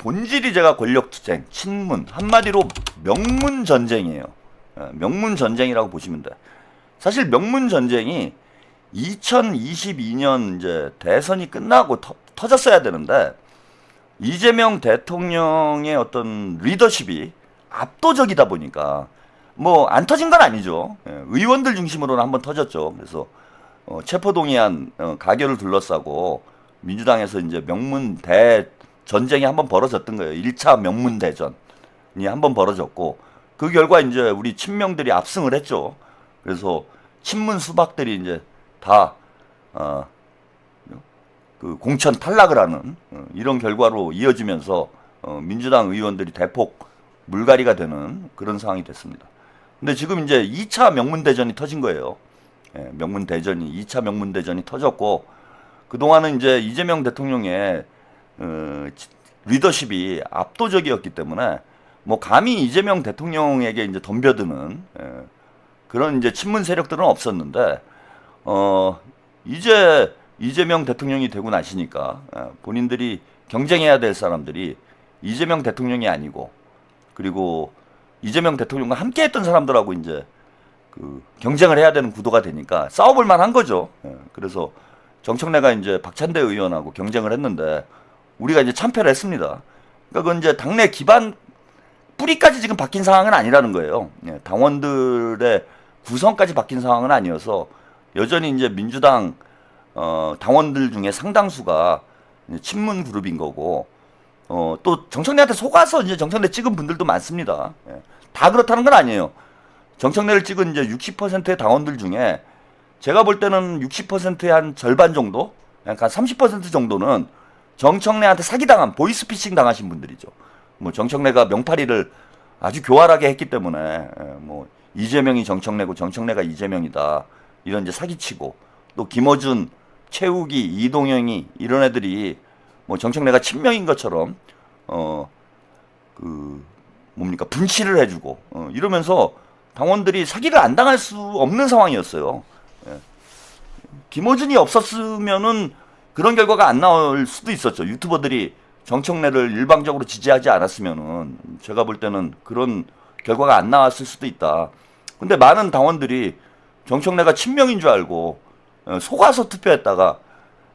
본질이 제가 권력투쟁, 친문, 한마디로 명문전쟁이에요. 명문전쟁이라고 보시면 돼. 사실 명문전쟁이 2022년 이제 대선이 끝나고 터졌어야 되는데, 이재명 대통령의 어떤 리더십이 압도적이다 보니까 뭐 안 터진 건 아니죠. 의원들 중심으로는 한번 터졌죠. 그래서 체포동의안 가결을 둘러싸고 민주당에서 이제 명문 대전쟁이 한번 벌어졌던 거예요. 1차 명문 대전이 한번 벌어졌고, 그 결과 이제 우리 친명들이 압승을 했죠. 그래서 친문 수박들이 이제 다 그 공천 탈락을 하는 이런 결과로 이어지면서 민주당 의원들이 대폭 물갈이가 되는 그런 상황이 됐습니다. 근데 지금 이제 2차 명문대전이 터진 거예요. 명문대전이, 2차 명문대전이 터졌고, 그동안은 이제 이재명 대통령의 리더십이 압도적이었기 때문에 뭐 감히 이재명 대통령에게 이제 덤벼드는 그런 이제 친문 세력들은 없었는데, 이제 이재명 대통령이 되고 나시니까 본인들이 경쟁해야 될 사람들이 이재명 대통령이 아니고, 그리고 이재명 대통령과 함께 했던 사람들하고 이제 그 경쟁을 해야 되는 구도가 되니까 싸워볼 만한 거죠. 그래서 정청래가 이제 박찬대 의원하고 경쟁을 했는데 우리가 이제 참패를 했습니다. 그러니까 그건 이제 당내 기반 뿌리까지 지금 바뀐 상황은 아니라는 거예요. 당원들의 구성까지 바뀐 상황은 아니어서 여전히 이제 민주당 당원들 중에 상당수가 친문 그룹인 거고, 또 정청래한테 속아서 이제 정청래 찍은 분들도 많습니다. 다 그렇다는 건 아니에요. 정청래를 찍은 이제 60%의 당원들 중에 제가 볼 때는 60%의 한 절반 정도, 그러니까 30% 정도는 정청래한테 사기당한, 보이스피싱 당하신 분들이죠. 뭐 정청래가 명파리를 아주 교활하게 했기 때문에 뭐 이재명이 정청래고 정청래가 이재명이다, 이런 이제 사기치고, 또 김어준, 최욱이, 이동영이 이런 애들이 뭐 정청래가 친명인 것처럼 분치를 해주고 이러면서 당원들이 사기를 안 당할 수 없는 상황이었어요. 김어준이 없었으면은 그런 결과가 안 나올 수도 있었죠. 유튜버들이 정청래를 일방적으로 지지하지 않았으면은 제가 볼 때는 그런 결과가 안 나왔을 수도 있다. 근데 많은 당원들이 정청래가 친명인 줄 알고 속아서 투표했다가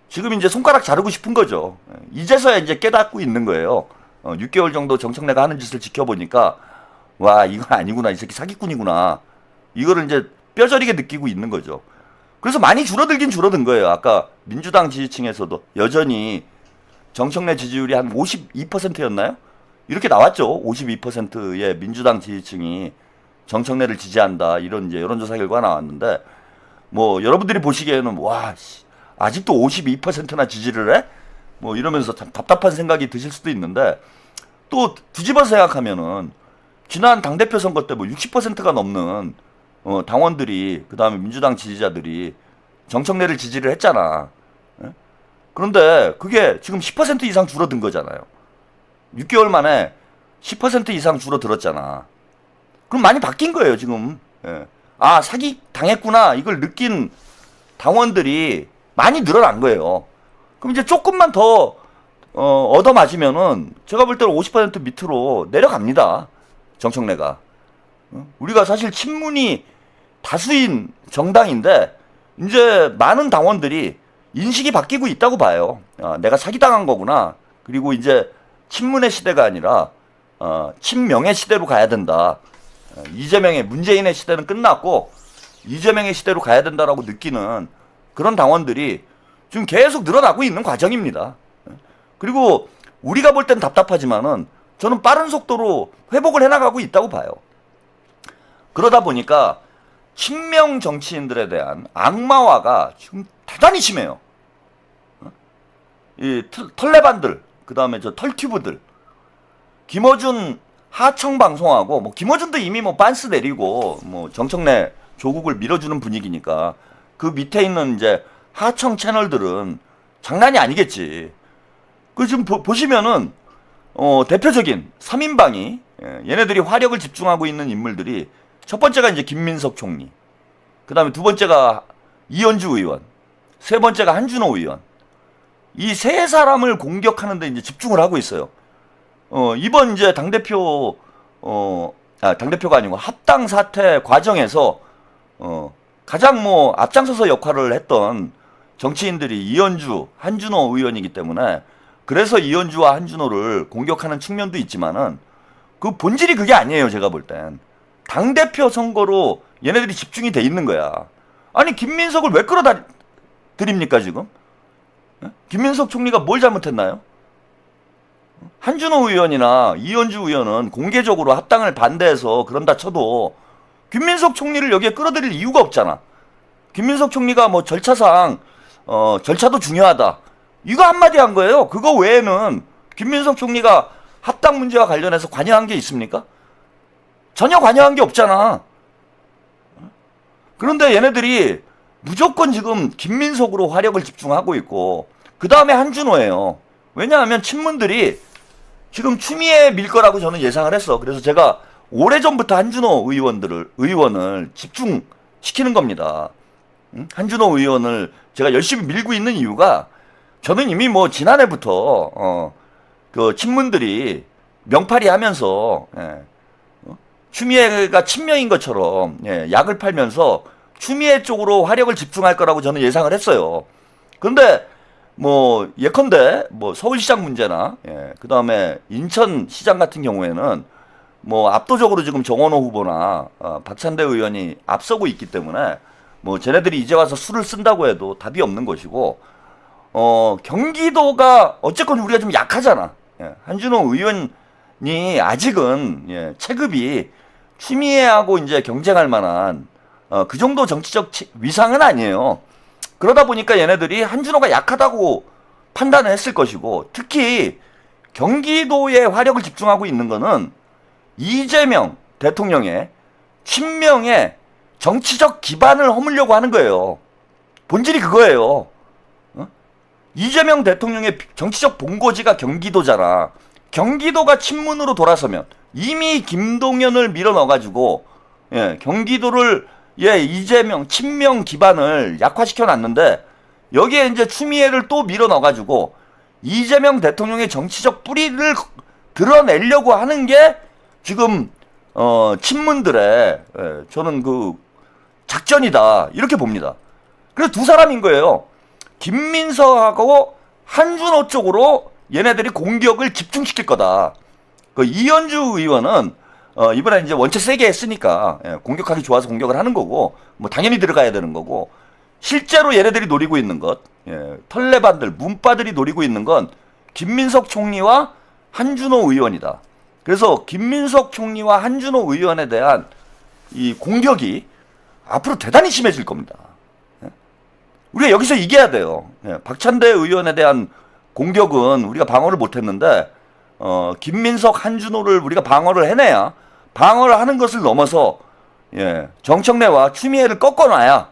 지금 이제 손가락 자르고 싶은 거죠. 이제서야 이제 깨닫고 있는 거예요. 6개월 정도 정청래가 하는 짓을 지켜보니까 와, 이건 아니구나, 이 새끼 사기꾼이구나, 이거를 이제 뼈저리게 느끼고 있는 거죠. 그래서 많이 줄어들긴 줄어든 거예요. 아까 민주당 지지층에서도 여전히 정청래 지지율이 한 52%였나요? 이렇게 나왔죠. 52%의 민주당 지지층이 정청래를 지지한다, 이런 이제 여론조사 결과가 나왔는데, 뭐 여러분들이 보시기에는 와, 아직도 52%나 지지를 해? 뭐 이러면서 참 답답한 생각이 드실 수도 있는데, 또 뒤집어서 생각하면은 지난 당대표 선거 때 뭐 60%가 넘는 당원들이, 그 다음에 민주당 지지자들이 정청래를 지지를 했잖아. 그런데 그게 지금 10% 이상 줄어든 거잖아요. 6개월 만에 10% 이상 줄어들었잖아. 그럼 많이 바뀐 거예요, 지금. 아, 사기 당했구나, 이걸 느낀 당원들이 많이 늘어난 거예요. 그럼 이제 조금만 더 얻어맞으면은 제가 볼 때는 50% 밑으로 내려갑니다, 정청래가. 우리가 사실 친문이 다수인 정당인데 이제 많은 당원들이 인식이 바뀌고 있다고 봐요. 내가 사기당한 거구나. 그리고 이제 친문의 시대가 아니라 친명의 시대로 가야 된다. 이재명의, 문재인의 시대는 끝났고 이재명의 시대로 가야 된다라고 느끼는 그런 당원들이 지금 계속 늘어나고 있는 과정입니다. 그리고 우리가 볼 땐 답답하지만은 저는 빠른 속도로 회복을 해나가고 있다고 봐요. 그러다 보니까 친명 정치인들에 대한 악마화가 지금 대단히 심해요. 이 털레반들, 그 다음에 저 털튜브들, 김어준 하청 방송하고, 뭐 김어준도 이미 뭐 빤스 내리고 뭐 정청래 조국을 밀어주는 분위기니까 그 밑에 있는 이제 하청 채널들은 장난이 아니겠지. 그 지금 보시면은 대표적인 3인방이, 얘네들이 화력을 집중하고 있는 인물들이, 첫 번째가 이제 김민석 총리, 그 다음에 두 번째가 이현주 의원, 세 번째가 한준호 의원. 이 세 사람을 공격하는데 이제 집중을 하고 있어요. 이번 이제 당대표가 아니고 합당 사퇴 과정에서, 가장 뭐 앞장서서 역할을 했던 정치인들이 이현주, 한준호 의원이기 때문에, 그래서 이현주와 한준호를 공격하는 측면도 있지만은, 그 본질이 그게 아니에요, 제가 볼 땐. 당대표 선거로 얘네들이 집중이 돼 있는 거야. 아니, 김민석을 왜 끌어다 드립니까, 지금? 김민석 총리가 뭘 잘못했나요? 한준호 의원이나 이현주 의원은 공개적으로 합당을 반대해서 그런다 쳐도 김민석 총리를 여기에 끌어들일 이유가 없잖아. 김민석 총리가 뭐 절차상 절차도 중요하다, 이거 한마디 한 거예요. 그거 외에는 김민석 총리가 합당 문제와 관련해서 관여한 게 있습니까? 전혀 관여한 게 없잖아. 그런데 얘네들이 무조건 지금 김민석으로 화력을 집중하고 있고, 그 다음에 한준호예요. 왜냐하면 친문들이 지금 추미애 밀 거라고 저는 예상을 했어. 그래서 제가 오래전부터 한준호 의원을 집중시키는 겁니다. 한준호 의원을 제가 열심히 밀고 있는 이유가, 저는 이미 뭐 지난해부터 그 친문들이 명팔이 하면서, 추미애가 친명인 것처럼, 약을 팔면서 추미애 쪽으로 화력을 집중할 거라고 저는 예상을 했어요. 그런데 뭐 예컨대 뭐 서울시장 문제나, 그 다음에 인천시장 같은 경우에는 뭐 압도적으로 지금 정원호 후보나 박찬대 의원이 앞서고 있기 때문에, 뭐 쟤네들이 이제 와서 수를 쓴다고 해도 답이 없는 것이고, 경기도가 어쨌건 우리가 좀 약하잖아. 한준호 의원이 아직은 체급이 추미애하고 이제 경쟁할 만한 그 정도 정치적 위상은 아니에요. 그러다 보니까 얘네들이 한준호가 약하다고 판단을 했을 것이고, 특히 경기도에 화력을 집중하고 있는 거는 이재명 대통령의 친명의 정치적 기반을 허물려고 하는 거예요. 본질이 그거예요. 이재명 대통령의 정치적 본고지가 경기도잖아. 경기도가 친문으로 돌아서면, 이미 김동연을 밀어 넣어가지고 경기도를 이재명 친명 기반을 약화시켜 놨는데, 여기에 이제 추미애를 또 밀어 넣어가지고 이재명 대통령의 정치적 뿌리를 드러내려고 하는 게 지금 친문들의 저는 그 작전이다, 이렇게 봅니다. 그래서 두 사람인 거예요. 김민석하고 한준호 쪽으로 얘네들이 공격을 집중시킬 거다. 그 이현주 의원은 이번에 이제 원체 세게 했으니까 공격하기 좋아서 공격을 하는 거고, 뭐 당연히 들어가야 되는 거고, 실제로 얘네들이 노리고 있는 것, 털레반들, 문바들이 노리고 있는 건 김민석 총리와 한준호 의원이다. 그래서 김민석 총리와 한준호 의원에 대한 이 공격이 앞으로 대단히 심해질 겁니다. 우리가 여기서 이겨야 돼요. 박찬대 의원에 대한 공격은 우리가 방어를 못했는데, 김민석, 한준호를 우리가 방어를 해내야, 방어를 하는 것을 넘어서 정청래와 추미애를 꺾어놔야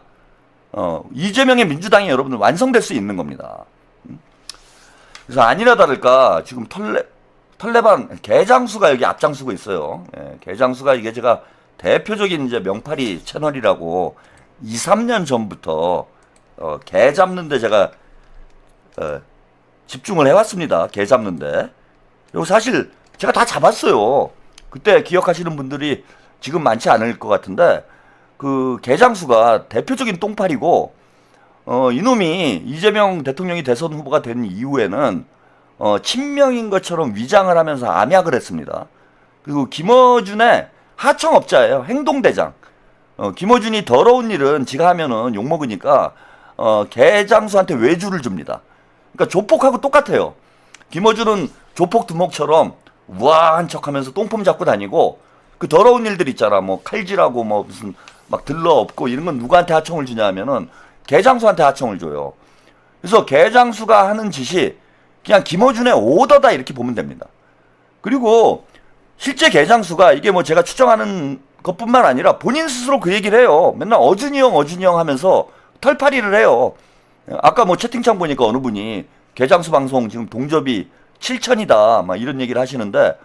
이재명의 민주당이 여러분들 완성될 수 있는 겁니다. 그래서 아니나 다를까 지금 털레반 개장수가 여기 앞장서고 있어요. 개장수가 이게 제가 대표적인 이제 명파리 채널이라고 2, 3년 전부터 개 잡는데 제가 집중을 해왔습니다. 개 잡는데. 그리고 사실 제가 다 잡았어요. 그때 기억하시는 분들이 지금 많지 않을 것 같은데, 그 개장수가 대표적인 똥파리고, 이놈이 이재명 대통령이 대선 후보가 된 이후에는 친명인 것처럼 위장을 하면서 암약을 했습니다. 그리고 김어준의 하청업자예요. 행동대장. 김어준이 더러운 일은 지가 하면은 욕먹으니까 개장수한테 외주를 줍니다. 그러니까 조폭하고 똑같아요. 김어준은 조폭 두목처럼 우아한 척하면서 똥폼 잡고 다니고, 그 더러운 일들 있잖아. 뭐 칼질하고 뭐 무슨 막 들러 엎고 이런 건 누구한테 하청을 주냐 하면은 개장수한테 하청을 줘요. 그래서 개장수가 하는 짓이 그냥 김어준의 오더다, 이렇게 보면 됩니다. 그리고 실제 개장수가 이게 뭐 제가 추정하는 것뿐만 아니라 본인 스스로 그 얘기를 해요. 맨날 어준이 형 하면서 털파리를 해요. 아까 뭐 채팅창 보니까 어느 분이 개장수 방송 지금 동접이 7천이다 막 이런 얘기를 하시는데,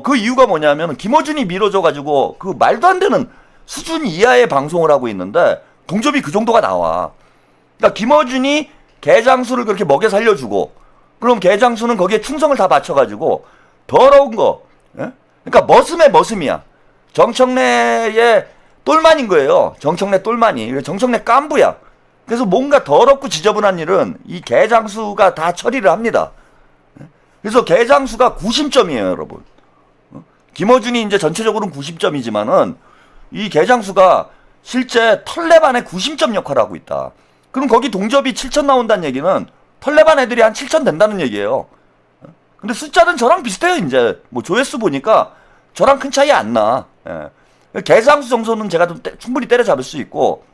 그 이유가 뭐냐면 김어준이 밀어줘가지고 그 말도 안 되는 수준 이하의 방송을 하고 있는데 동접이 그 정도가 나와. 그러니까 김어준이 개장수를 그렇게 먹여 살려주고, 그럼 개장수는 거기에 충성을 다 바쳐가지고 더러운 거. 예? 그러니까 머슴의 머슴이야. 정청래의 똘만인 거예요. 정청래 똘만이. 정청래 깐부야. 그래서 뭔가 더럽고 지저분한 일은 이 개장수가 다 처리를 합니다. 그래서 개장수가 90점이에요, 여러분. 김어준이 이제 전체적으로는 90점이지만은 이 개장수가 실제 털레반의 90점 역할을 하고 있다. 그럼 거기 동접이 7천 나온다는 얘기는 털레반 애들이 한 7천 된다는 얘기예요. 근데 숫자는 저랑 비슷해요, 이제. 뭐 조회수 보니까 저랑 큰 차이 안 나. 예. 개장수 정도는 제가 좀 충분히 때려잡을 수 있고,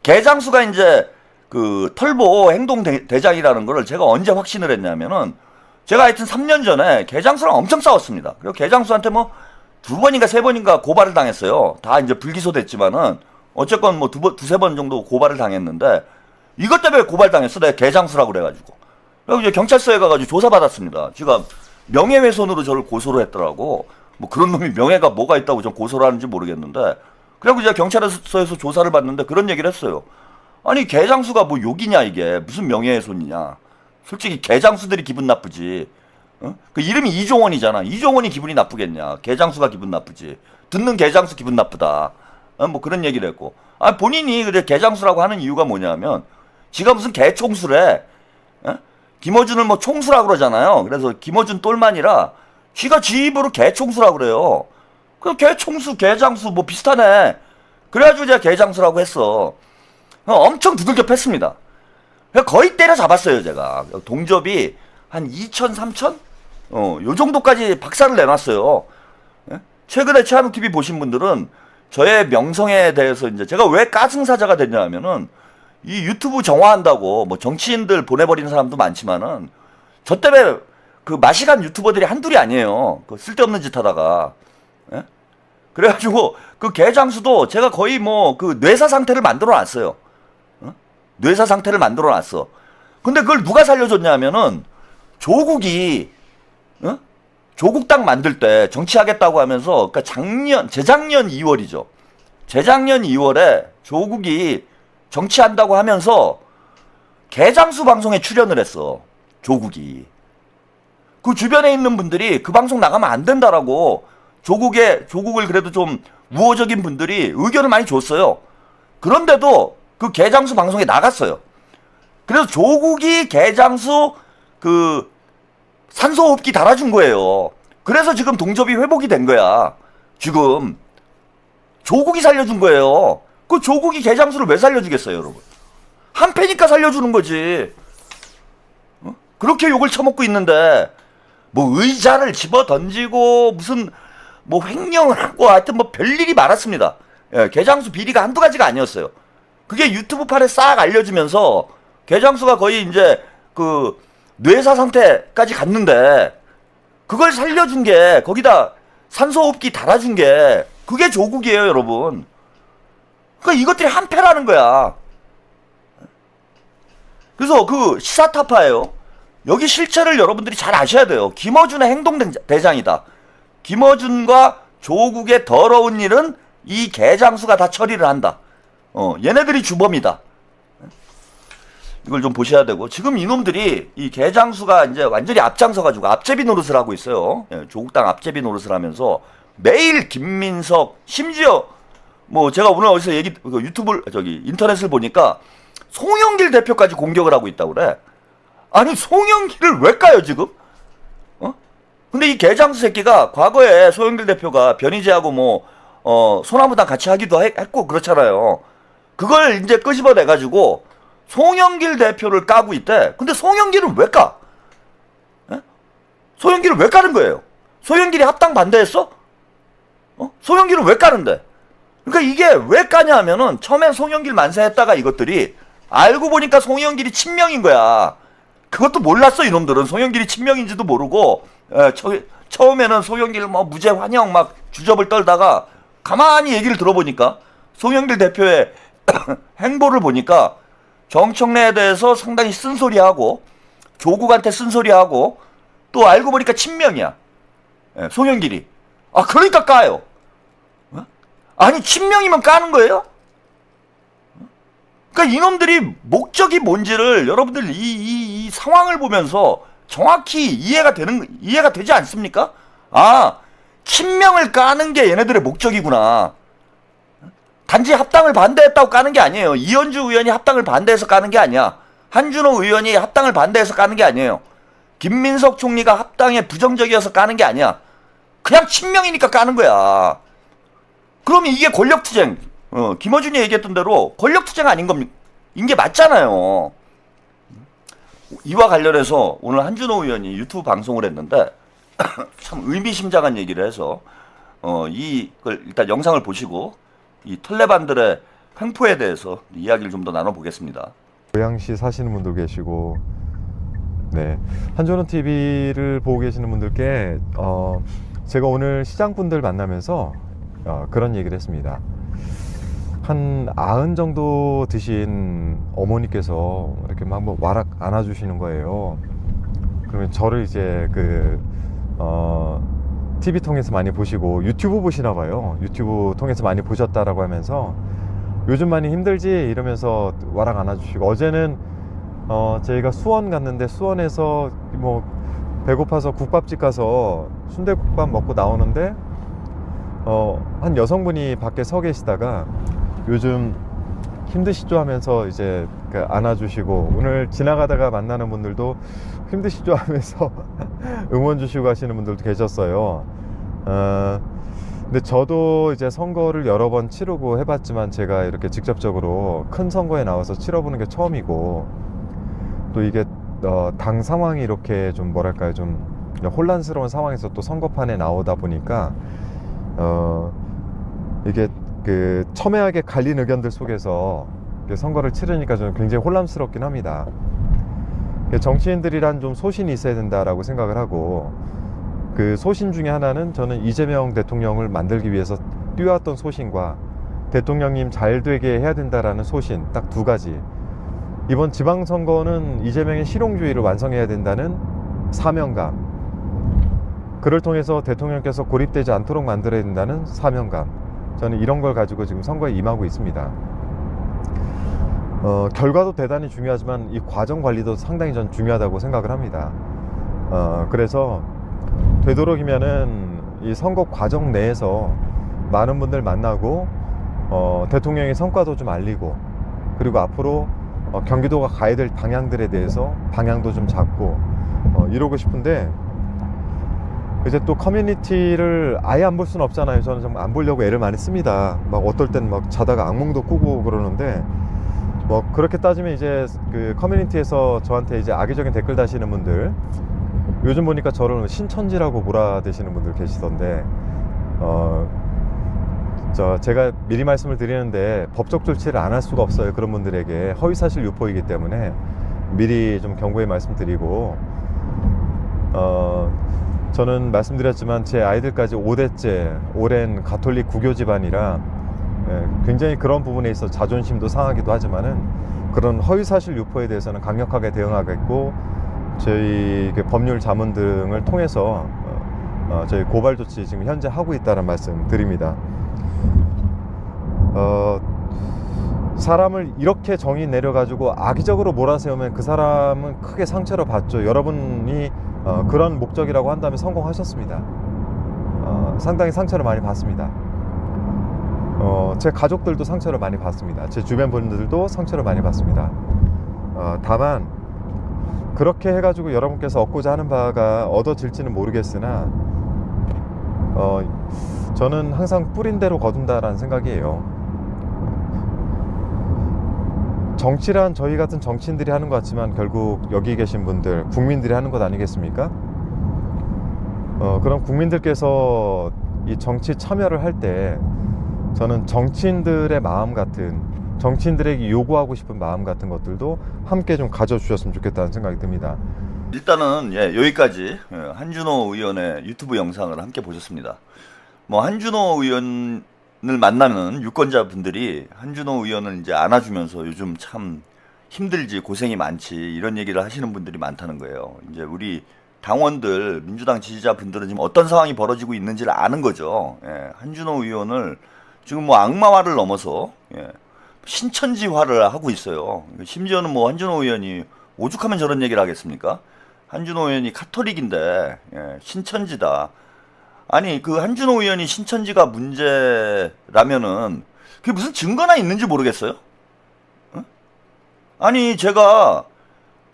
개장수가 이제 그 털보 행동 대장이라는 거를 제가 언제 확신을 했냐면은, 제가 하여튼 3년 전에 개장수랑 엄청 싸웠습니다. 그리고 개장수한테 뭐 2번인가 3번인가 고발을 당했어요. 다 이제 불기소 됐지만은 어쨌건 뭐 두세 번 정도 고발을 당했는데, 이것 때문에 고발당했어. 내가 개장수라고 그래가지고. 그리고 이제 경찰서에 가가지고 조사받았습니다. 지금 명예훼손으로 저를 고소를 했더라고. 뭐 그런 놈이 명예가 뭐가 있다고 좀 고소를 하는지 모르겠는데, 그리고 이제 경찰서에서 조사를 받는데 그런 얘기를 했어요. 아니 개장수가 뭐 욕이냐, 이게 무슨 명예훼손이냐. 솔직히 개장수들이 기분 나쁘지. 어? 그 이름이 이종원이잖아. 이종원이 기분이 나쁘겠냐. 개장수가 기분 나쁘지. 듣는 개장수 기분 나쁘다. 뭐 그런 얘기를 했고. 아, 본인이 그래 개장수라고 하는 이유가 뭐냐면, 지가 무슨 개총수래. 어? 김어준을 뭐 총수라고 그러잖아요. 그래서 김어준 똘만이라 지가 지 입으로 개총수라고 그래요. 그 개총수, 개장수 뭐 비슷하네. 그래가지고 제가 개장수라고 했어. 엄청 두들겨 팼습니다. 거의 때려잡았어요, 제가. 동접이 한 2천, 3천? 요 정도까지 박살을 내놨어요. 예? 최근에 최한욱TV 보신 분들은 저의 명성에 대해서 이제 제가 왜 까승사자가 됐냐면은, 이 유튜브 정화한다고 뭐 정치인들 보내버리는 사람도 많지만은, 저 때문에 그 마시간 유튜버들이 한둘이 아니에요. 그 쓸데없는 짓 하다가. 예? 그래가지고 그 개장수도 제가 거의 뭐 그 뇌사 상태를 만들어 놨어요. 뇌사 상태를 만들어 놨어. 근데 그걸 누가 살려줬냐면은, 조국이, 조국 당 만들 때 정치하겠다고 하면서, 그러니까 재작년 2월이죠. 재작년 2월에 조국이 정치한다고 하면서 개장수 방송에 출연을 했어. 조국이. 그 주변에 있는 분들이 그 방송 나가면 안 된다라고 조국을 그래도 좀 우호적인 분들이 의견을 많이 줬어요. 그런데도 그 개장수 방송에 나갔어요. 그래서 조국이 개장수 그 산소호흡기 달아준 거예요. 그래서 지금 동접이 회복이 된 거야. 지금 조국이 살려준 거예요. 그 조국이 개장수를 왜 살려주겠어요, 여러분? 한패니까 살려주는 거지. 그렇게 욕을 처먹고 있는데 뭐 의자를 집어 던지고 무슨 뭐 횡령을 하고 하여튼 뭐 별일이 많았습니다. 예, 개장수 비리가 한두 가지가 아니었어요. 그게 유튜브판에 싹 알려지면서 개장수가 거의 이제 그 뇌사 상태까지 갔는데, 그걸 살려준 게, 거기다 산소호흡기 달아준 게 그게 조국이에요, 여러분. 그러니까 이것들이 한패라는 거야. 그래서 그 시사타파예요. 여기 실체를 여러분들이 잘 아셔야 돼요. 김어준의 행동대장이다. 김어준과 조국의 더러운 일은 이 개장수가 다 처리를 한다. 얘네들이 주범이다. 이걸 좀 보셔야 되고, 지금 이놈들이 이 개장수가 이제 완전히 앞장서가지고 앞제비 노릇을 하고 있어요. 예, 조국당 앞제비 노릇을 하면서 매일 김민석, 심지어 뭐 제가 오늘 어디서 유튜브 인터넷을 보니까 송영길 대표까지 공격을 하고 있다고 그래. 아니 송영길을 왜 까요 지금? 근데 이 개장수 새끼가 과거에 송영길 대표가 변희재하고 뭐 소나무당 같이 하기도 했고 그렇잖아요. 그걸 이제 끄집어내가지고 송영길 대표를 까고 있대. 근데 송영길은 왜 까? 송영길은 왜 까는 거예요? 송영길이 합당 반대했어? 송영길은 왜 까는데? 그러니까 이게 왜 까냐 하면은, 처음엔 송영길 만세했다가 이것들이 알고 보니까 송영길이 친명인 거야. 그것도 몰랐어, 이놈들은. 송영길이 친명인지도 모르고, 처음에는 송영길 뭐 무죄 환영 막 주접을 떨다가 가만히 얘기를 들어보니까 송영길 대표의 행보를 보니까 정청래에 대해서 상당히 쓴소리하고 조국한테 쓴소리하고 또 알고 보니까 친명이야. 송영길이. 아, 그러니까 까요. 아니 친명이면 까는 거예요? 그러니까 이놈들이 목적이 뭔지를 여러분들 이 상황을 보면서 정확히 이해가 되지 않습니까? 아, 친명을 까는 게 얘네들의 목적이구나. 단지 합당을 반대했다고 까는 게 아니에요. 이현주 의원이 합당을 반대해서 까는 게 아니야. 한준호 의원이 합당을 반대해서 까는 게 아니에요. 김민석 총리가 합당에 부정적이어서 까는 게 아니야. 그냥 친명이니까 까는 거야. 그러면 이게 권력투쟁. 김어준이 얘기했던 대로 권력투쟁 아닌 겁니까? 이게 맞잖아요. 이와 관련해서 오늘 한준호 의원이 유튜브 방송을 했는데 참 의미심장한 얘기를 해서 이걸 일단 영상을 보시고 이 털레반들의 횡포에 대해서 이야기를 좀 더 나눠보겠습니다. 고양시 사시는 분도 계시고, 네, 한준호 TV를 보고 계시는 분들께 제가 오늘 시장분들 만나면서 그런 얘기를 했습니다. 한 90 정도 드신 어머니께서 이렇게 막 뭐 와락 안아주시는 거예요. 그러면 저를 이제 TV 통해서 많이 보시고 유튜브 보시나 봐요. 유튜브 통해서 많이 보셨다라고 하면서 요즘 많이 힘들지? 이러면서 와락 안아주시고, 어제는 저희가 수원 갔는데 수원에서 뭐 배고파서 국밥집 가서 순대국밥 먹고 나오는데 한 여성분이 밖에 서 계시다가 요즘 힘드시죠 하면서 이제 안아주시고, 오늘 지나가다가 만나는 분들도 힘드시죠 하면서 응원 주시고 하시는 분들도 계셨어요. 근데 저도 이제 선거를 여러 번 치르고 해봤지만 제가 이렇게 직접적으로 큰 선거에 나와서 치러보는 게 처음이고, 또 이게 당 상황이 이렇게 좀 뭐랄까요, 좀 혼란스러운 상황에서 또 선거판에 나오다 보니까 이게 첨예하게 갈린 의견들 속에서 선거를 치르니까 저는 굉장히 혼란스럽긴 합니다. 정치인들이란 좀 소신이 있어야 된다라고 생각을 하고, 그 소신 중에 하나는 저는 이재명 대통령을 만들기 위해서 뛰어왔던 소신과 대통령님 잘 되게 해야 된다라는 소신, 딱 두 가지. 이번 지방선거는 이재명의 실용주의를 완성해야 된다는 사명감, 그를 통해서 대통령께서 고립되지 않도록 만들어야 된다는 사명감, 저는 이런 걸 가지고 지금 선거에 임하고 있습니다. 결과도 대단히 중요하지만 이 과정 관리도 상당히 전 중요하다고 생각을 합니다. 그래서 되도록이면은 이 선거 과정 내에서 많은 분들 만나고 대통령의 성과도 좀 알리고, 그리고 앞으로 경기도가 가야 될 방향들에 대해서 방향도 좀 잡고 이러고 싶은데, 이제 또 커뮤니티를 아예 안 볼 수는 없잖아요. 저는 좀 안 보려고 애를 많이 씁니다. 막 어떨 땐 막 자다가 악몽도 꾸고 그러는데, 뭐 그렇게 따지면 이제 그 커뮤니티에서 저한테 이제 악의적인 댓글 다시는 분들, 요즘 보니까 저를 신천지라고 몰아대시는 분들 계시던데, 제가 미리 말씀을 드리는데 법적 조치를 안 할 수가 없어요. 그런 분들에게 허위사실 유포이기 때문에 미리 좀 경고의 말씀드리고, 저는 말씀드렸지만 제 아이들까지 5대째 오랜 가톨릭 구교 집안이라 굉장히 그런 부분에 있어 자존심도 상하기도 하지만은, 그런 허위사실 유포에 대해서는 강력하게 대응하겠고, 저희 법률 자문 등을 통해서 저희 고발 조치 지금 현재 하고 있다는 말씀 드립니다. 사람을 이렇게 정의 내려가지고 악의적으로 몰아세우면 그 사람은 크게 상처를 받죠. 여러분이 그런 목적이라고 한다면 성공하셨습니다. 상당히 상처를 많이 받습니다. 제 가족들도 상처를 많이 받습니다. 제 주변 분들도 상처를 많이 받습니다. 다만 그렇게 해가지고 여러분께서 얻고자 하는 바가 얻어질지는 모르겠으나 저는 항상 뿌린 대로 거둔다라는 생각이에요. 정치란 저희 같은 정치인들이 하는 것 같지만 결국 여기 계신 분들, 국민들이 하는 것 아니겠습니까? 그럼 국민들께서 이 정치 참여를 할 때 저는 정치인들의 마음 같은, 정치인들에게 요구하고 싶은 마음 같은 것들도 함께 좀 가져주셨으면 좋겠다는 생각이 듭니다. 일단은 여기까지 한준호 의원의 유튜브 영상을 함께 보셨습니다. 뭐 한준호 의원을 만나는 유권자분들이 한준호 의원을 이제 안아주면서 요즘 참 힘들지, 고생이 많지, 이런 얘기를 하시는 분들이 많다는 거예요. 이제 우리 당원들, 민주당 지지자분들은 지금 어떤 상황이 벌어지고 있는지를 아는 거죠. 한준호 의원을 지금 뭐 악마화를 넘어서 신천지화를 하고 있어요. 심지어는 뭐 한준호 의원이 오죽하면 저런 얘기를 하겠습니까? 한준호 의원이 카톨릭인데 신천지다. 아니 그 한준호 의원이 신천지가 문제라면은 그게 무슨 증거나 있는지 모르겠어요? 어? 아니 제가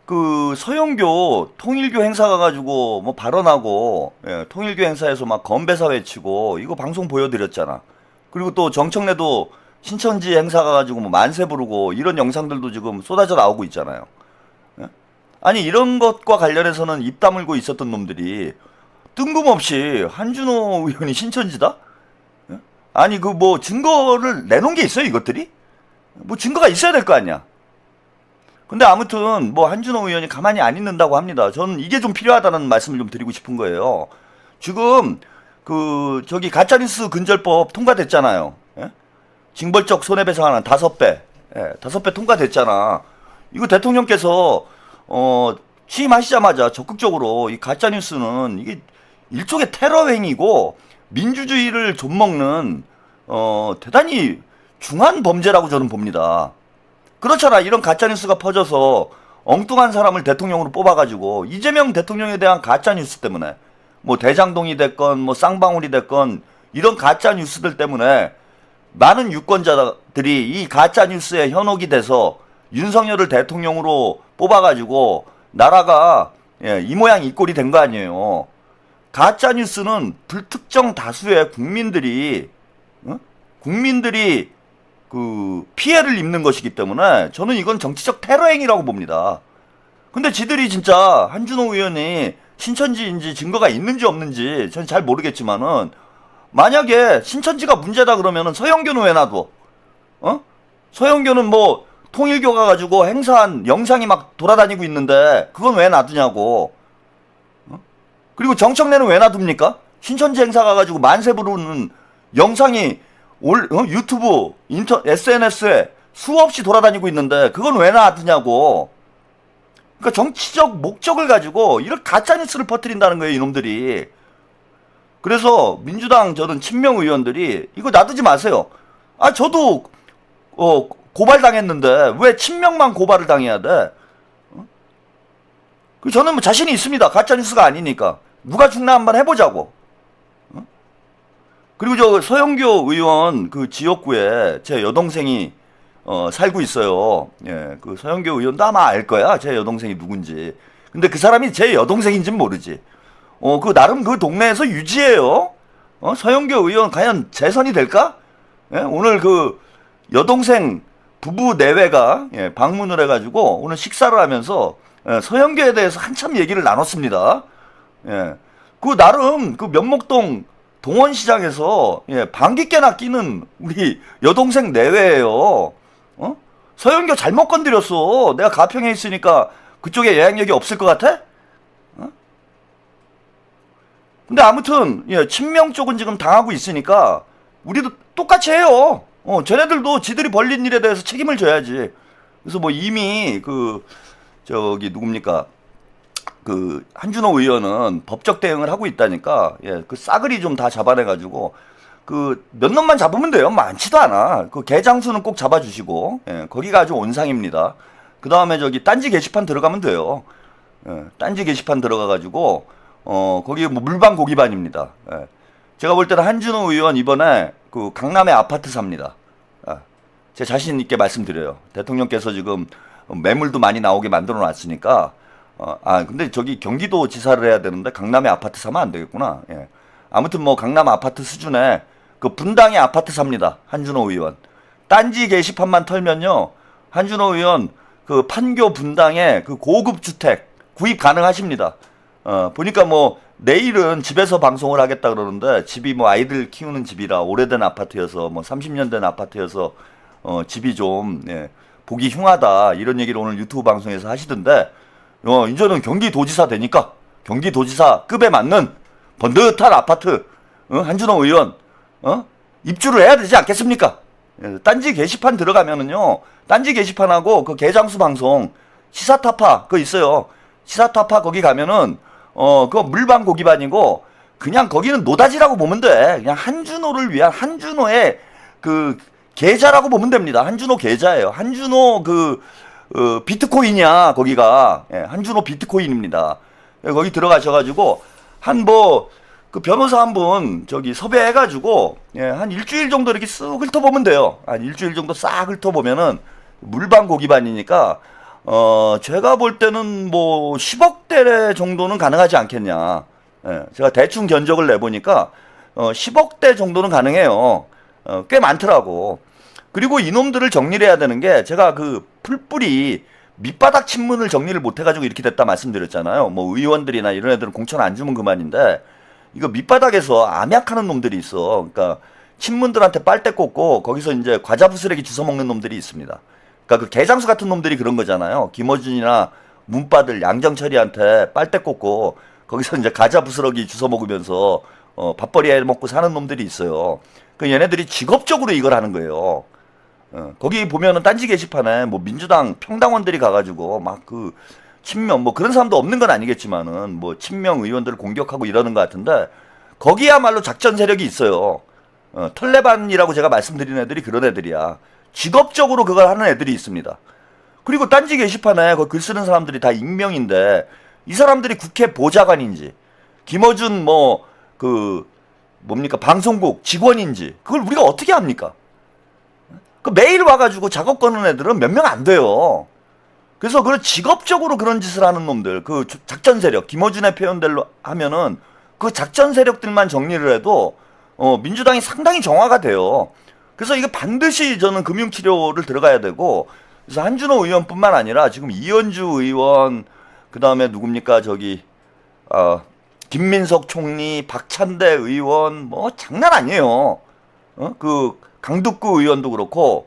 그 서영교 통일교 행사 가가지고 뭐 발언하고 통일교 행사에서 막 건배사 외치고 이거 방송 보여드렸잖아. 그리고 또 정청래도 신천지 행사 가가지고 뭐 만세 부르고 이런 영상들도 지금 쏟아져 나오고 있잖아요. 예? 아니 이런 것과 관련해서는 입 다물고 있었던 놈들이 뜬금없이 한준호 의원이 신천지다? 예? 아니 그 뭐 증거를 내놓은 게 있어요 이것들이? 뭐 증거가 있어야 될 거 아니야. 근데 아무튼 뭐 한준호 의원이 가만히 안 있는다고 합니다. 저는 이게 좀 필요하다는 말씀을 좀 드리고 싶은 거예요. 지금 그 저기 가짜뉴스 근절법 통과됐잖아요. 예? 징벌적 손해배상하는 5배, 5배 통과됐잖아. 이거 대통령께서 취임하시자마자 적극적으로 이 가짜뉴스는 이게 일종의 테러 행위고 민주주의를 좀먹는 대단히 중한 범죄라고 저는 봅니다. 그렇잖아. 이런 가짜뉴스가 퍼져서 엉뚱한 사람을 대통령으로 뽑아가지고 이재명 대통령에 대한 가짜뉴스 때문에 뭐 대장동이 됐건 뭐 쌍방울이 됐건 이런 가짜뉴스들 때문에 많은 유권자들이 이 가짜뉴스에 현혹이 돼서 윤석열을 대통령으로 뽑아가지고 나라가 이 모양 이 꼴이 된 거 아니에요. 가짜뉴스는 불특정 다수의 국민들이 그 피해를 입는 것이기 때문에 저는 이건 정치적 테러 행위라고 봅니다. 근데 지들이 진짜 한준호 의원이 신천지인지 증거가 있는지 없는지 저는 잘 모르겠지만은 만약에 신천지가 문제다 그러면은 서영교는 왜 놔둬? 서영교는 뭐 통일교 가가지고 행사한 영상이 막 돌아다니고 있는데 그건 왜 놔두냐고. 그리고 정청래는 왜 놔둡니까? 신천지 행사 가가지고 만세 부르는 영상이 유튜브, SNS에 수없이 돌아다니고 있는데 그건 왜 놔두냐고. 그러니까 정치적 목적을 가지고 이런 가짜뉴스를 퍼뜨린다는 거예요, 이놈들이. 그래서 민주당 저는 친명 의원들이 이거 놔두지 마세요. 아 저도 고발당했는데 왜 친명만 고발을 당해야 돼? 저는 뭐 자신이 있습니다. 가짜뉴스가 아니니까. 누가 죽나 한번 해보자고. 그리고 저 서영교 의원 그 지역구에 제 여동생이 살고 있어요. 예, 그 서영교 의원도 아마 알 거야. 제 여동생이 누군지. 근데 그 사람이 제 여동생인지는 모르지. 그 나름 그 동네에서 유지해요. 서영교 의원 과연 재선이 될까? 예, 오늘 그 여동생 부부 내외가 방문을 해가지고 오늘 식사를 하면서 서영교에 대해서 한참 얘기를 나눴습니다. 예, 그 나름 그 면목동 동원시장에서 방귀깨나 끼는 우리 여동생 내외예요. 서영교 잘못 건드렸어. 내가 가평에 있으니까 그쪽에 영향력이 없을 것 같아? 근데 아무튼 친명 쪽은 지금 당하고 있으니까 우리도 똑같이 해요. 쟤네들도 지들이 벌린 일에 대해서 책임을 져야지. 그래서 뭐 이미 그 저기 누굽니까? 그 한준호 의원은 법적 대응을 하고 있다니까. 그 싸그리 좀 다 잡아내가지고 그 몇 놈만 잡으면 돼요. 많지도 않아. 그 개장수는 꼭 잡아주시고 거기가 아주 온상입니다. 그 다음에 저기 딴지 게시판 들어가면 돼요. 딴지 게시판 들어가가지고 거기 뭐 물방 고기반입니다. 제가 볼 때는 한준호 의원 이번에 그 강남에 아파트 삽니다. 제 자신 있게 말씀드려요. 대통령께서 지금 매물도 많이 나오게 만들어 놨으니까. 근데 저기 경기도 지사를 해야 되는데 강남에 아파트 사면 안 되겠구나. 아무튼 뭐 강남 아파트 수준에 그 분당에 아파트 삽니다. 한준호 의원. 딴지 게시판만 털면요. 한준호 의원 그 판교 분당에 그 고급 주택 구입 가능하십니다. 보니까 뭐 내일은 집에서 방송을 하겠다 그러는데 집이 뭐 아이들 키우는 집이라 오래된 아파트여서 뭐 30년 된 아파트여서 집이 좀 보기 흉하다 이런 얘기를 오늘 유튜브 방송에서 하시던데 이제는 경기도지사 되니까 경기도지사급에 맞는 번듯한 아파트 한준호 의원 입주를 해야 되지 않겠습니까? 딴지 게시판 들어가면은요 딴지 게시판하고 그 개장수 방송 시사타파 그거 있어요. 시사타파 거기 가면은 그거 물방 고기반이고 그냥 거기는 노다지라고 보면 돼. 그냥 한준호를 위한 한준호의 그 계좌라고 보면 됩니다. 한준호 계좌예요. 한준호 그 비트코인이야 거기가. 한준호 비트코인입니다. 거기 들어가셔가지고 그 변호사 한 분 저기 섭외해가지고 한 일주일 정도 이렇게 쓱 훑어보면 돼요. 한 일주일 정도 싹 훑어보면은 물반 고기반이니까 제가 볼 때는 뭐 10억대 정도는 가능하지 않겠냐. 제가 대충 견적을 내보니까 10억대 정도는 가능해요. 꽤 많더라고. 그리고 이놈들을 정리를 해야 되는 게 제가 그 풀뿌리 밑바닥 친문을 정리를 못 해가지고 이렇게 됐다 말씀드렸잖아요. 뭐 의원들이나 이런 애들은 공천 안 주면 그만인데 이거 밑바닥에서 암약하는 놈들이 있어. 그러니까 친문들한테 빨대 꽂고 거기서 이제 과자 부스러기 주워 먹는 놈들이 있습니다. 그러니까 그 개장수 같은 놈들이 그런 거잖아요. 김어준이나 문바들 양정철이한테 빨대 꽂고 거기서 이제 과자 부스러기 주워 먹으면서 밥벌이 해 먹고 사는 놈들이 있어요. 그 얘네들이 직업적으로 이걸 하는 거예요. 거기 보면은 딴지 게시판에 뭐 민주당 평당원들이 가가지고 막 그 친명 뭐 그런 사람도 없는 건 아니겠지만은 뭐 친명 의원들을 공격하고 이러는 것 같은데 거기야말로 작전 세력이 있어요. 털레반이라고 제가 말씀드린 애들이 그런 애들이야. 직업적으로 그걸 하는 애들이 있습니다. 그리고 딴지 게시판에 그 글 쓰는 사람들이 다 익명인데 이 사람들이 국회 보좌관인지 김어준 뭐 그 뭡니까 방송국 직원인지 그걸 우리가 어떻게 합니까? 그 매일 와가지고 작업 거는 애들은 몇 명 안 돼요. 그래서 그런 직업적으로 그런 짓을 하는 놈들, 그 작전 세력, 김어준의 표현대로 하면은 그 작전 세력들만 정리를 해도 민주당이 상당히 정화가 돼요. 그래서 이거 반드시 저는 금융치료를 들어가야 되고, 그래서 한준호 의원뿐만 아니라 지금 이현주 의원, 그 다음에 누굽니까 저기 김민석 총리, 박찬대 의원, 뭐 장난 아니에요. 그 강두구 의원도 그렇고,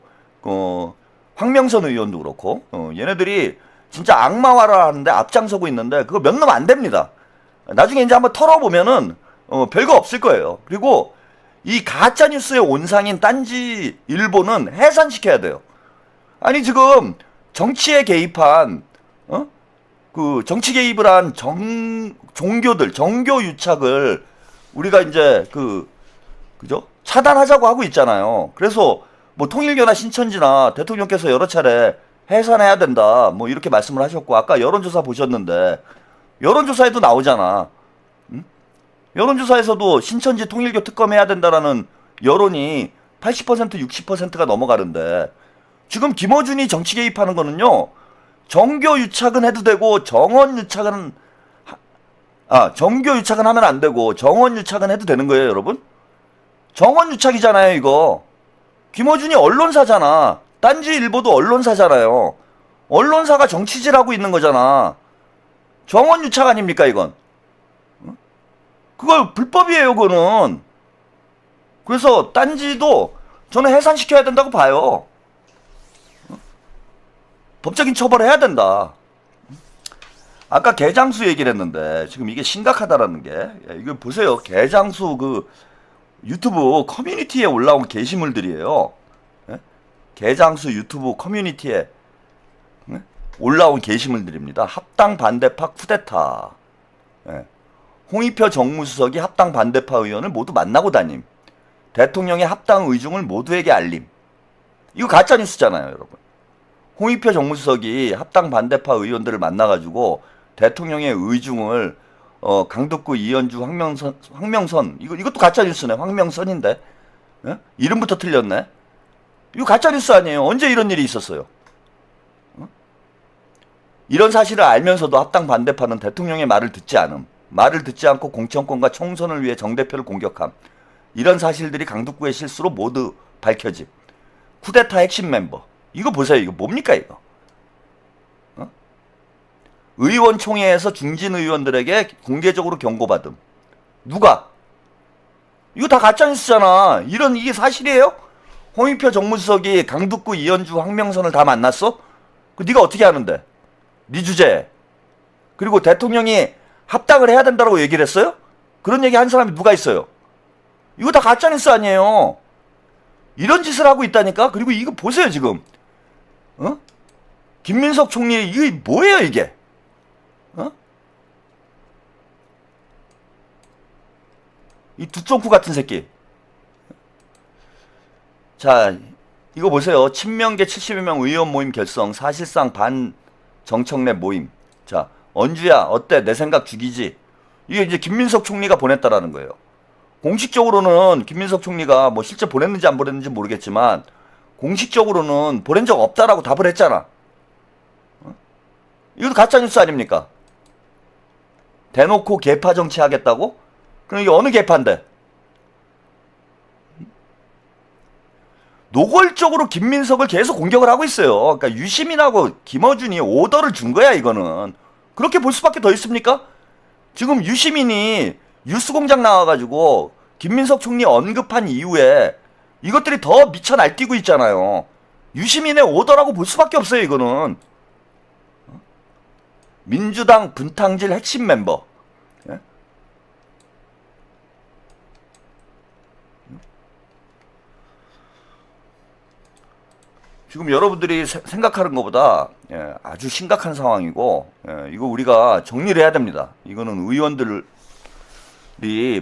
황명선 의원도 그렇고, 얘네들이 진짜 악마화를 하는데 앞장서고 있는데 그거 몇 놈 안 됩니다. 나중에 이제 한번 털어보면은 별거 없을 거예요. 그리고 이 가짜 뉴스의 온상인 딴지 일보는 해산시켜야 돼요. 아니 지금 정치에 개입한 그 정치 개입을 한 종교들 정교 유착을 우리가 이제 그죠? 차단하자고 하고 있잖아요. 그래서 뭐 통일교나 신천지나 대통령께서 여러 차례 해산해야 된다 뭐 이렇게 말씀을 하셨고 아까 여론조사 보셨는데 여론조사에도 나오잖아. 응? 여론조사에서도 신천지 통일교 특검해야 된다라는 여론이 80% 60%가 넘어가는데 지금 김어준이 정치 개입하는 거는요. 정교 유착은 해도 되고 정원 유착은 정교 유착은 하면 안 되고 정원 유착은 해도 되는 거예요, 여러분? 정원 유착이잖아요, 이거. 김어준이 언론사잖아. 딴지 일보도 언론사잖아요. 언론사가 정치질하고 있는 거잖아. 정원 유착 아닙니까, 이건? 그거 불법이에요, 그거는. 그래서 딴지도 저는 해산시켜야 된다고 봐요. 법적인 처벌을 해야 된다. 아까 개장수 얘기를 했는데 지금 이게 심각하다라는 게 이거 보세요. 개장수 그 유튜브 커뮤니티에 올라온 게시물들이에요. 예? 개장수 유튜브 커뮤니티에 올라온 게시물들입니다. 합당 반대파 쿠데타. 예. 홍익표 정무수석이 합당 반대파 의원을 모두 만나고 다님. 대통령의 합당 의중을 모두에게 알림. 이거 가짜뉴스잖아요, 여러분. 홍익표 정무수석이 합당 반대파 의원들을 만나가지고 대통령의 의중을 강덕구, 이현주, 황명선 이것도 가짜 뉴스네. 황명선인데 이름부터 틀렸네. 이거 가짜 뉴스 아니에요. 언제 이런 일이 있었어요? 이런 사실을 알면서도 합당 반대파는 대통령의 말을 듣지 않음. 말을 듣지 않고 공천권과 총선을 위해 정 대표를 공격함. 이런 사실들이 강덕구의 실수로 모두 밝혀짐. 쿠데타 핵심 멤버. 이거 보세요. 이거 뭡니까 이거? 의원총회에서 중진 의원들에게 공개적으로 경고받음. 누가? 이거 다 가짜뉴스잖아. 이게 사실이에요? 홍익표 정무수석이 강덕구, 이현주, 황명선을 다 만났어? 그 네가 어떻게 하는데? 네 주제에. 그리고 대통령이 합당을 해야 된다고 얘기를 했어요? 그런 얘기 한 사람이 누가 있어요? 이거 다 가짜뉴스 아니에요. 이런 짓을 하고 있다니까? 그리고 이거 보세요 지금. 김민석 총리 이게 뭐예요 이게? 이 두쫑쿠 같은 새끼. 자, 이거 보세요. 친명계 70여 명 의원 모임 결성, 사실상 반 정청래 모임. 자, 언주야 어때 내 생각 죽이지. 이게 이제 김민석 총리가 보냈다라는 거예요. 공식적으로는 김민석 총리가 뭐 실제 보냈는지 안 보냈는지 모르겠지만 공식적으로는 보낸 적 없다라고 답을 했잖아. 이것도 가짜뉴스 아닙니까? 대놓고 계파 정치 하겠다고? 그럼 이게 어느 계파인데? 노골적으로 김민석을 계속 공격을 하고 있어요. 그러니까 유시민하고 김어준이 오더를 준 거야, 이거는. 그렇게 볼 수밖에 더 있습니까? 지금 유시민이 뉴스공장 나와가지고 김민석 총리 언급한 이후에 이것들이 더 미쳐 날뛰고 있잖아요. 유시민의 오더라고 볼 수밖에 없어요, 이거는. 민주당 분탕질 핵심 멤버. 예? 지금 여러분들이 생각하는 것보다 아주 심각한 상황이고, 이거 우리가 정리를 해야 됩니다. 이거는 의원들이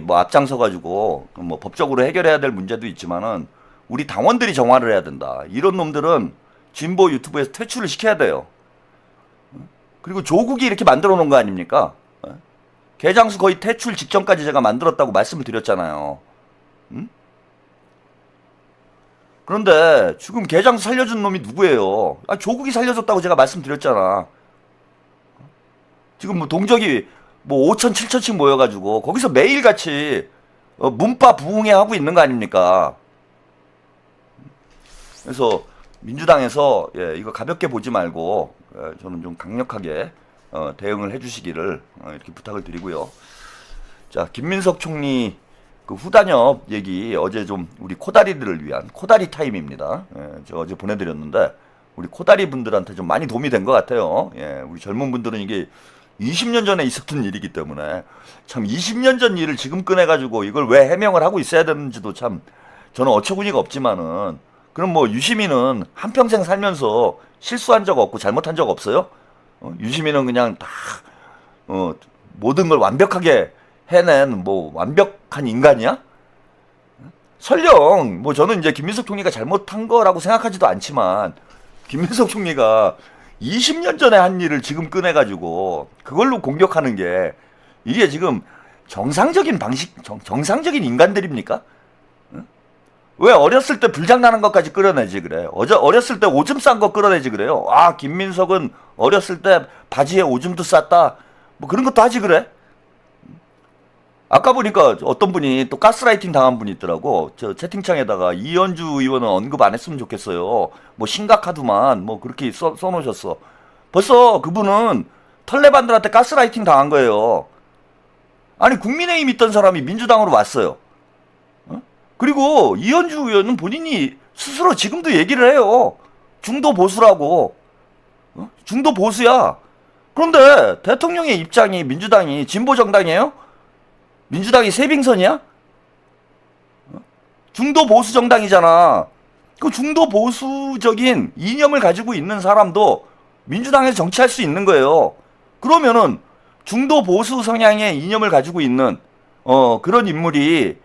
뭐 앞장서 가지고 뭐 법적으로 해결해야 될 문제도 있지만은 우리 당원들이 정화를 해야 된다. 이런 놈들은 진보 유튜브에서 퇴출을 시켜야 돼요. 그리고 조국이 이렇게 만들어 놓은 거 아닙니까? 개장수 거의 퇴출 직전까지 제가 만들었다고 말씀을 드렸잖아요. 그런데 지금 개장수 살려준 놈이 누구예요? 조국이 살려줬다고 제가 말씀드렸잖아. 지금 뭐 동적이 뭐 5천, 7천씩 모여가지고 거기서 매일같이 문파 부흥회 하고 있는 거 아닙니까? 그래서 민주당에서 이거 가볍게 보지 말고 저는 좀 강력하게 대응을 해주시기를 이렇게 부탁을 드리고요. 자, 김민석 총리 그 후단협 얘기 어제 좀 우리 코다리들을 위한 코다리 타임입니다. 저 어제 보내드렸는데 우리 코다리 분들한테 좀 많이 도움이 된 것 같아요. 우리 젊은 분들은 이게 20년 전에 있었던 일이기 때문에 참 20년 전 일을 지금 꺼내가지고 이걸 왜 해명을 하고 있어야 되는지도 참 저는 어처구니가 없지만은 그럼 뭐 유시민은 한평생 살면서 실수한 적 없고 잘못한 적 없어요? 유시민은 그냥 다 모든 걸 완벽하게 해낸 뭐 완벽한 인간이야? 설령 뭐 저는 이제 김민석 총리가 잘못한 거라고 생각하지도 않지만 김민석 총리가 20년 전에 한 일을 지금 꺼내가지고 그걸로 공격하는 게 이게 지금 정상적인 방식, 정상적인 인간들입니까? 왜 어렸을 때 불장난한 것까지 끌어내지 그래? 어렸을 때 오줌 싼 거 끌어내지 그래요? 아, 김민석은 어렸을 때 바지에 오줌도 쌌다. 뭐 그런 것도 하지 그래? 아까 보니까 어떤 분이 또 가스라이팅 당한 분이 있더라고. 저 채팅창에다가 이현주 의원은 언급 안 했으면 좋겠어요. 뭐 심각하더만 뭐 그렇게 써놓으셨어. 벌써 그분은 털레반들한테 가스라이팅 당한 거예요. 아니 국민의힘 있던 사람이 민주당으로 왔어요. 그리고 이현주 의원은 본인이 스스로 지금도 얘기를 해요. 중도 보수라고. 중도 보수야. 그런데 대통령의 입장이 민주당이 진보 정당이에요? 민주당이 새빙선이야? 중도 보수 정당이잖아. 그 중도 보수적인 이념을 가지고 있는 사람도 민주당에서 정치할 수 있는 거예요. 그러면은 중도 보수 성향의 이념을 가지고 있는 그런 인물이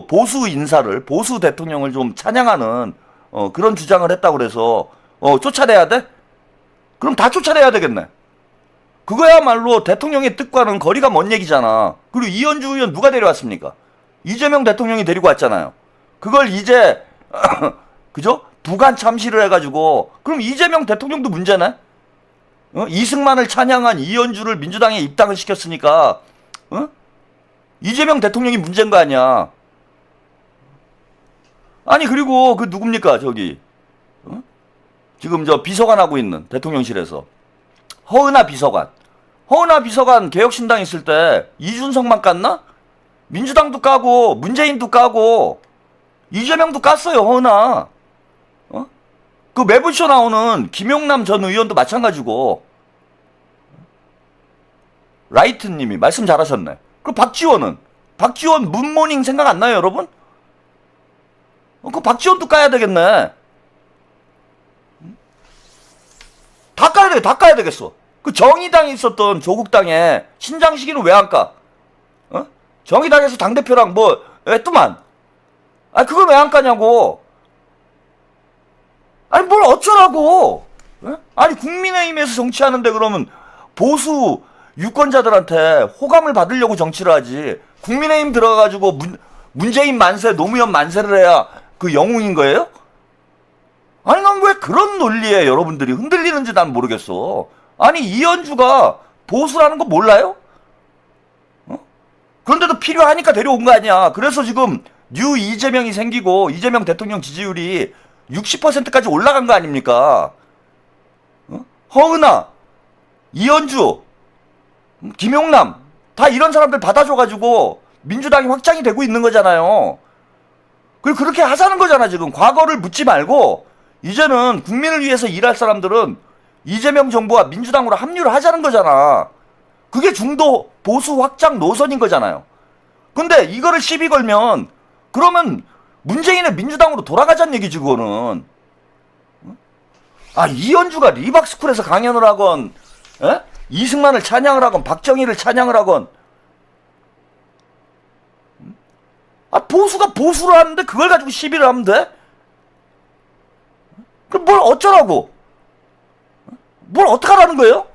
보수 인사를 보수 대통령을 좀 찬양하는 그런 주장을 했다고 그래서 쫓아내야 돼? 그럼 다 쫓아내야 되겠네. 그거야말로 대통령의 뜻과는 거리가 먼 얘기잖아. 그리고 이현주 의원 누가 데려왔습니까? 이재명 대통령이 데리고 왔잖아요. 그걸 이제 그죠? 두간 참시를 해가지고 그럼 이재명 대통령도 문제네? 이승만을 찬양한 이현주를 민주당에 입당을 시켰으니까 이재명 대통령이 문제인 거 아니야. 아니 그리고 그 누굽니까 저기 지금 저 비서관 하고 있는 대통령실에서 허은하 비서관. 허은하 비서관 개혁신당 있을 때 이준석만 깠나? 민주당도 까고 문재인도 까고 이재명도 깠어요. 허은하. 그 매불쇼 나오는 김용남 전 의원도 마찬가지고. 라이트님이 말씀 잘하셨네. 그 박지원은? 박지원 문모닝 생각 안 나요 여러분? 그 박지원도 까야 되겠네. 다 까야 되겠, 다 까야 되겠어. 그 정의당에 있었던 조국당에 신장식이는 왜 안 까? 정의당에서 당대표랑 뭐 했더만. 아니 그걸 왜 안 까냐고. 아니 뭘 어쩌라고. 아니 국민의힘에서 정치하는데 그러면 보수 유권자들한테 호감을 받으려고 정치를 하지. 국민의힘 들어가가지고 문재인 만세, 노무현 만세를 해야 그 영웅인 거예요? 아니 난 왜 그런 논리에 여러분들이 흔들리는지 난 모르겠어. 아니 이현주가 보수라는 거 몰라요? 그런데도 필요하니까 데려온 거 아니야. 그래서 지금 뉴 이재명이 생기고 이재명 대통령 지지율이 60%까지 올라간 거 아닙니까? 허은하, 이현주, 김용남 다 이런 사람들 받아줘가지고 민주당이 확장이 되고 있는 거잖아요. 그리고 그렇게 하자는 거잖아. 지금 과거를 묻지 말고 이제는 국민을 위해서 일할 사람들은 이재명 정부와 민주당으로 합류를 하자는 거잖아. 그게 중도 보수 확장 노선인 거잖아요. 근데 이거를 시비 걸면 그러면 문재인의 민주당으로 돌아가자는 얘기지 그거는. 아 이현주가 리박스쿨에서 강연을 하건 에? 이승만을 찬양을 하건 박정희를 찬양을 하건 아 보수가 보수를 하는데 그걸 가지고 시비를 하면 돼? 그럼 뭘 어쩌라고? 뭘 어떡하라는 거예요?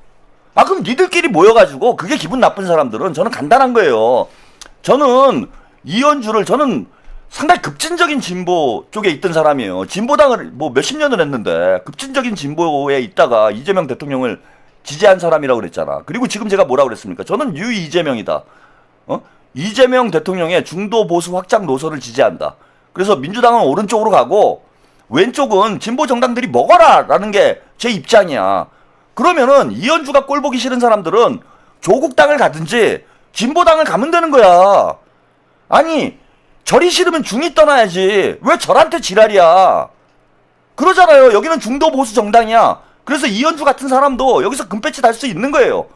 아 그럼 니들끼리 모여가지고 그게 기분 나쁜 사람들은 저는 간단한 거예요. 저는 이현주를 저는 상당히 급진적인 진보 쪽에 있던 사람이에요. 진보당을 뭐 몇십 년을 했는데 급진적인 진보에 있다가 이재명 대통령을 지지한 사람이라고 그랬잖아. 그리고 지금 제가 뭐라고 그랬습니까? 저는 뉴 이재명이다. 이재명 대통령의 중도 보수 확장 노선을 지지한다. 그래서 민주당은 오른쪽으로 가고 왼쪽은 진보 정당들이 먹어라 라는 게 제 입장이야. 그러면은 이현주가 꼴 보기 싫은 사람들은 조국당을 가든지 진보당을 가면 되는 거야. 아니 절이 싫으면 중이 떠나야지. 왜 절한테 지랄이야. 그러잖아요. 여기는 중도 보수 정당이야. 그래서 이현주 같은 사람도 여기서 금배지 달 수 있는 거예요.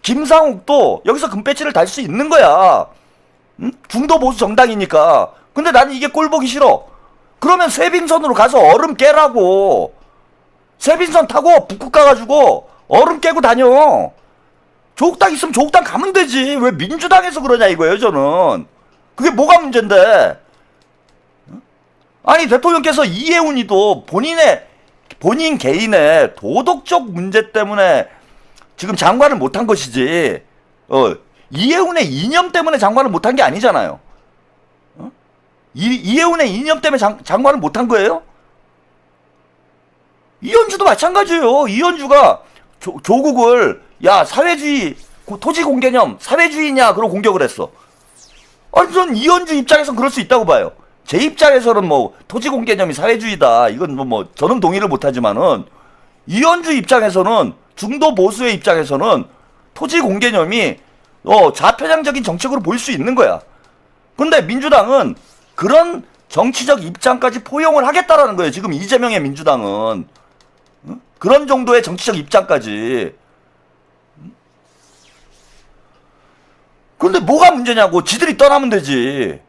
김상욱도 여기서 금배지를 달 수 있는 거야. 응? 중도 보수 정당이니까. 근데 나는 이게 꼴 보기 싫어. 그러면 쇠빙선으로 가서 얼음 깨라고. 쇠빙선 타고 북극 가가지고 얼음 깨고 다녀. 조국당 있으면 조국당 가면 되지. 왜 민주당에서 그러냐 이거예요 저는. 그게 뭐가 문제인데. 아니 대통령께서 이해운이도 본인 개인의 도덕적 문제 때문에 지금 장관을 못한 것이지 이해운의 이념 때문에 장관을 못한 게 아니잖아요. 이해운의 이념 때문에 장관을 못한 거예요? 이현주도 마찬가지예요. 이현주가 조국을 야 사회주의 토지 공개념 사회주의냐 그러고 공격을 했어. 아니 전 이현주 입장에서는 그럴 수 있다고 봐요. 제 입장에서는 뭐 토지 공개념이 사회주의다 이건 뭐 저는 동의를 못하지만은 이현주 입장에서는 중도 보수의 입장에서는 토지 공개념이 좌편향적인 정책으로 보일 수 있는 거야. 근데 민주당은 그런 정치적 입장까지 포용을 하겠다라는 거예요. 지금 이재명의 민주당은 그런 정도의 정치적 입장까지. 근데 뭐가 문제냐고. 지들이 떠나면 되지.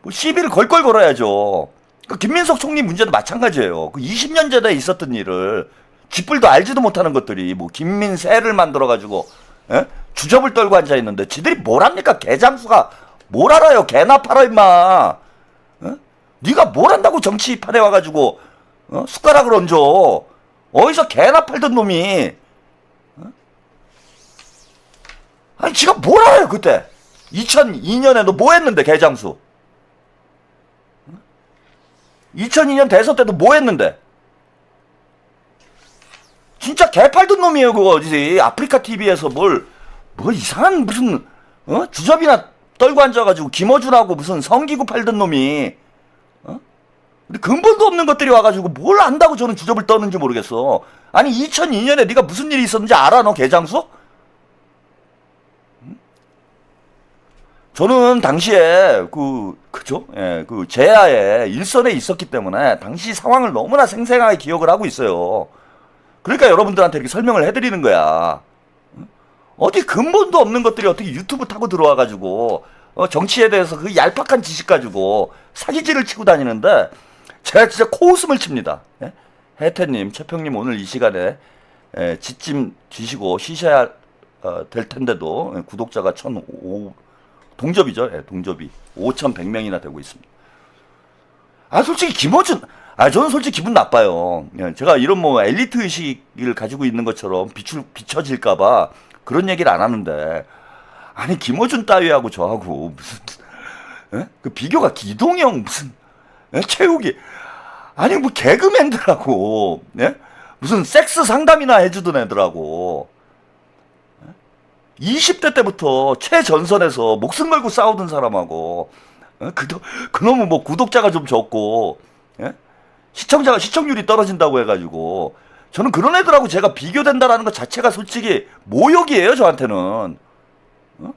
뭐 시비를 걸걸 걸어야죠. 그 김민석 총리 문제도 마찬가지예요. 그 20년 전에 있었던 일을 쥐뿔도 알지도 못하는 것들이 뭐 김민세를 만들어가지고 주접을 떨고 앉아 있는데 지들이 뭘 합니까? 개장수가 뭘 알아요? 개나 팔아 임마. 네가 뭘 한다고 정치판에 와가지고 숟가락을 얹어. 어디서 개나 팔던 놈이 아니 지가 뭘 알아요 그때 2002년에 너 뭐 했는데 개장수 2002년 대선 때도 뭐 했는데 진짜 개 팔던 놈이에요 그거 어디지 아프리카 TV에서 뭐 이상한 무슨 주접이나 떨고 앉아가지고 김어준하고 무슨 성기구 팔던 놈이 근데 근본도 없는 것들이 와가지고 뭘 안다고 저는 주접을 떠는지 모르겠어. 아니 2002년에 네가 무슨 일이 있었는지 알아 너 개장수? 저는 당시에 그죠? 예, 그 제야에 일선에 있었기 때문에 당시 상황을 너무나 생생하게 기억을 하고 있어요. 그러니까 여러분들한테 이렇게 설명을 해드리는 거야. 어디 근본도 없는 것들이 어떻게 유튜브 타고 들어와가지고 정치에 대해서 그 얄팍한 지식 가지고 사기질을 치고 다니는데 제가 진짜 코웃음을 칩니다. 예? 혜태님, 최평님 오늘 이 시간에 지찜 쥐시고 쉬셔야 될 텐데도 구독자가 1,005 동접이죠. 예, 동접이 5,100명이나 되고 있습니다. 아 솔직히 김어준 저는 솔직히 기분 나빠요. 예, 제가 이런 뭐 엘리트 의식을 가지고 있는 것처럼 비춰질까봐 그런 얘기를 안 하는데, 아니, 김어준 따위하고 저하고 무슨, 예? 그 비교가 기동형 무슨, 예? 체육이, 아니, 뭐 개그맨들하고, 예? 무슨 섹스 상담이나 해주던 애들하고, 20대 때부터 최전선에서 목숨 걸고 싸우던 사람하고, 예? 그놈은 뭐 구독자가 좀 적고, 예? 시청률이 떨어진다고 해가지고, 저는 그런 애들하고 제가 비교된다라는 것 자체가 솔직히 모욕이에요, 저한테는. 어?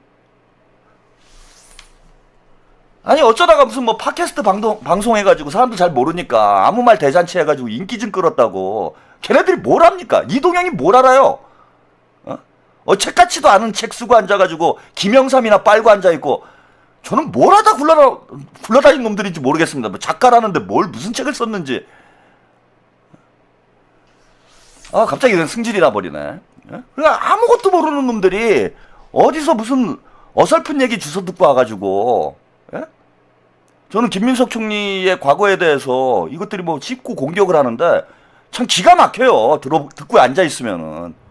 아니, 어쩌다가 무슨 뭐 팟캐스트 방송해가지고 사람들 잘 모르니까 아무 말 대잔치 해가지고 인기 좀 끌었다고. 걔네들이 뭘 합니까? 이동영이 뭘 알아요? 책같지도 않은 책 쓰고 앉아가지고 김영삼이나 빨고 앉아있고, 저는 뭘 하다 굴러다닌 놈들인지 모르겠습니다. 뭐 작가라는데 무슨 책을 썼는지. 갑자기 그냥 승질이 나버리네. 예? 그러니까 아무것도 모르는 놈들이 어디서 무슨 어설픈 얘기 주워 듣고 와가지고, 예? 저는 김민석 총리의 과거에 대해서 이것들이 뭐 짚고 공격을 하는데 참 기가 막혀요. 듣고 앉아있으면은.